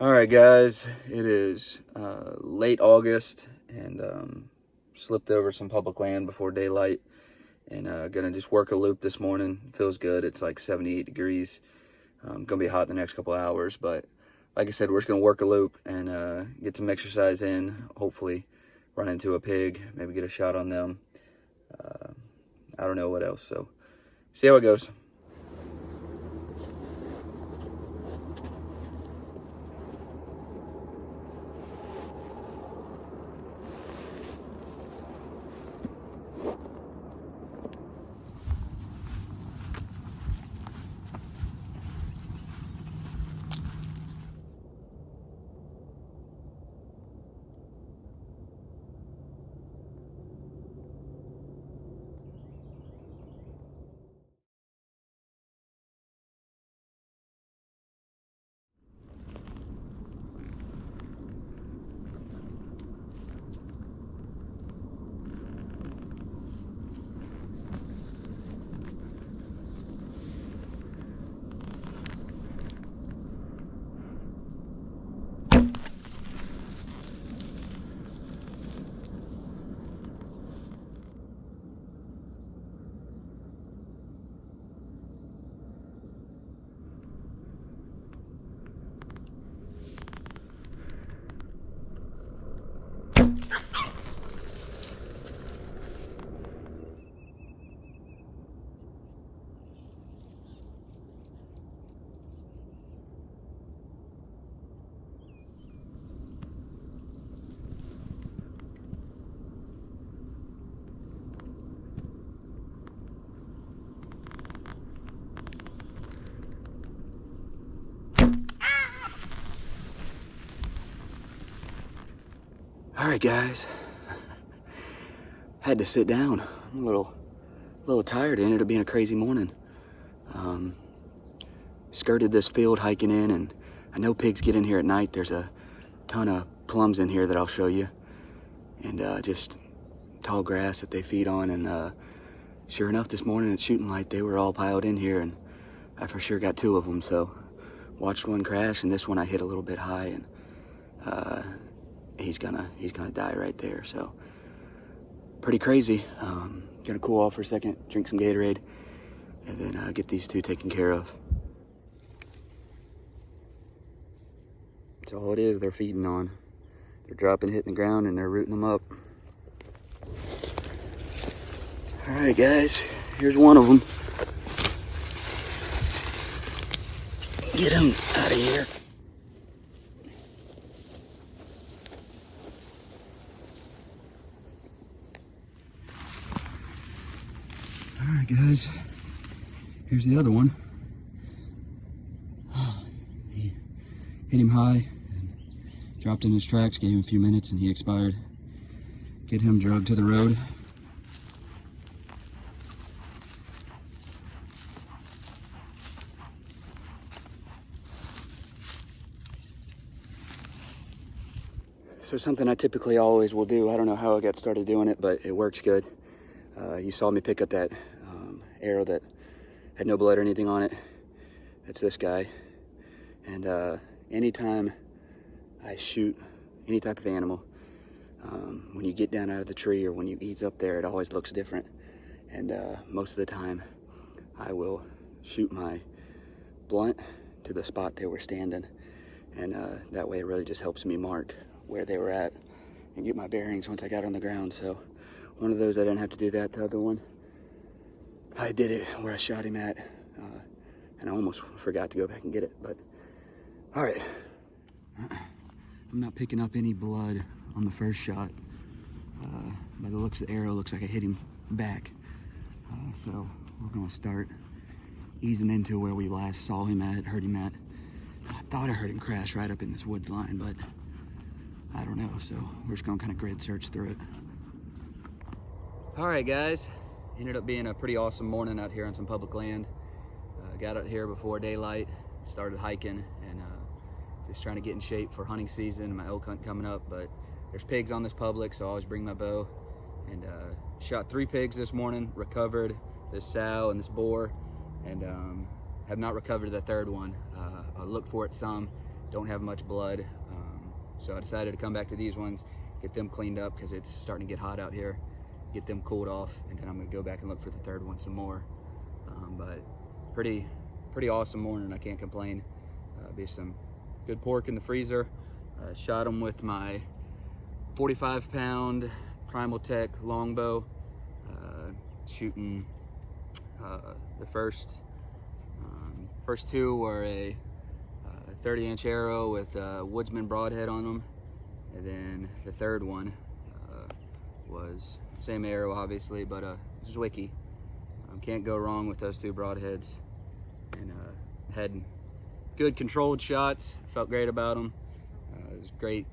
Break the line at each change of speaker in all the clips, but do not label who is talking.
All right, guys, it is late August and slipped over some public land before daylight and gonna just work a loop this morning. Feels good. It's like 78 degrees. Gonna be hot in the next couple of hours, but like I said, we're just gonna work a loop and get some exercise in. Hopefully run into a pig, maybe get a shot on them. I don't know what else, so see how it goes. All right, guys. Had to sit down. I'm a little tired. It ended up being a crazy morning. Skirted this field hiking in, and I know pigs get in here at night. There's a ton of plums in here that I'll show you, and just tall grass that they feed on. And sure enough, this morning at shooting light, they were all piled in here, and I for sure got two of them. So watched one crash, and this one I hit a little bit high, and he's gonna die right there. So pretty crazy. Gonna cool off for a second, drink some Gatorade, and then get these two taken care of. That's all it is they're feeding on. They're dropping, hitting the ground, and they're rooting them up. All right, guys, here's one of them. Get him out of here. All right, guys, here's the other one. He hit him high and dropped in his tracks, gave him a few minutes, and he expired. Get him drugged to the road. So something I typically always will do, I don't know how I got started doing it, but it works good. You saw me pick up that arrow that had no blood or anything on it. That's this guy. And anytime I shoot any type of animal, when you get down out of the tree or when you ease up there, it always looks different. And most of the time, I will shoot my blunt to the spot they were standing. And that way it really just helps me mark where they were at and get my bearings once I got on the ground. So one of those, I didn't have to do that. The other one, I did it where I shot him at, and I almost forgot to go back and get it, but all right. I'm not picking up any blood on the first shot. By the looks of the arrow, looks like I hit him back. So we're gonna start easing into where we last saw him at, heard him at. I thought I heard him crash right up in this woods line, but I don't know, so we're just gonna kind of grid search through it. All right, guys, ended up being a pretty awesome morning out here on some public land. Got out here before daylight, started hiking, and just trying to get in shape for hunting season, my elk hunt coming up. But there's pigs on this public, so I always bring my bow, and shot 3 pigs this morning, recovered this sow and this boar, and have not recovered the third one. I looked for it some, don't have much blood. So I decided to come back to these ones, get them cleaned up because it's starting to get hot out here, get them cooled off, and then I'm gonna go back and look for the third one some more. But pretty awesome morning, I can't complain. Be some good pork in the freezer. Shot them with my 45-pound Primal Tech longbow, shooting the first two were a 30-inch arrow with a woodsman broadhead on them, and then the third one was same arrow obviously, but a Zwicky. Can't go wrong with those two broadheads, and had good controlled shots. Felt great about them. It was great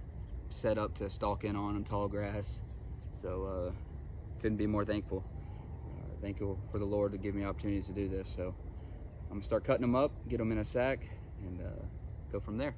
setup to stalk in on them, tall grass. So couldn't be more thankful. Thankful for the Lord to give me opportunities to do this. So I'm gonna start cutting them up, get them in a sack, and go from there.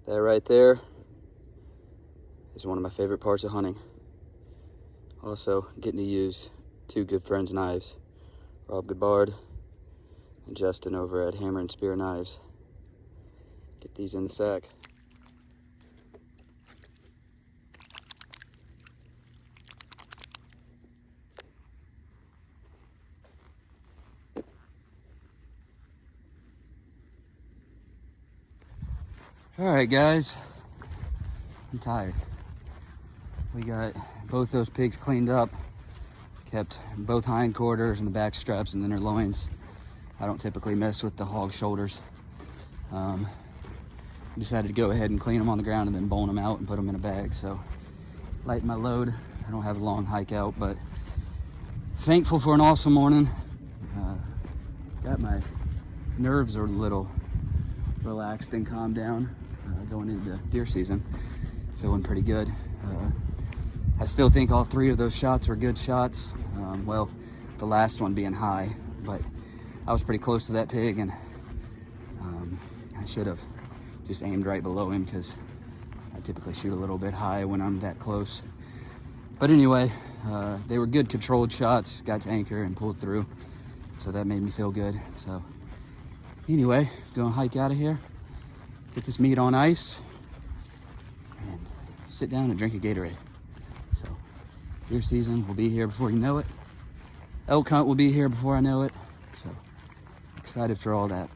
That right there is one of my favorite parts of hunting. Also, getting to use two good friends' knives, Rob Goodbard and Justin over at Hammer and Spear Knives. Get these in the sack. All right, guys, I'm tired. We got both those pigs cleaned up, kept both hind quarters and the back straps and inner loins. I don't typically mess with the hog shoulders. Decided to go ahead and clean them on the ground and then bone them out and put them in a bag. So lighten my load. I don't have a long hike out, but thankful for an awesome morning. Got my nerves are a little relaxed and calmed down going into deer season. Feeling pretty good. I still think all three of those shots were good shots. Well, the last one being high, but I was pretty close to that pig, and I should have just aimed right below him because I typically shoot a little bit high when I'm that close. But anyway, they were good controlled shots, got to anchor and pulled through. So that made me feel good. So anyway, gonna hike out of here, get this meat on ice, and sit down and drink a Gatorade. So deer season will be here before you know it. Elk hunt will be here before I know it. So excited for all that.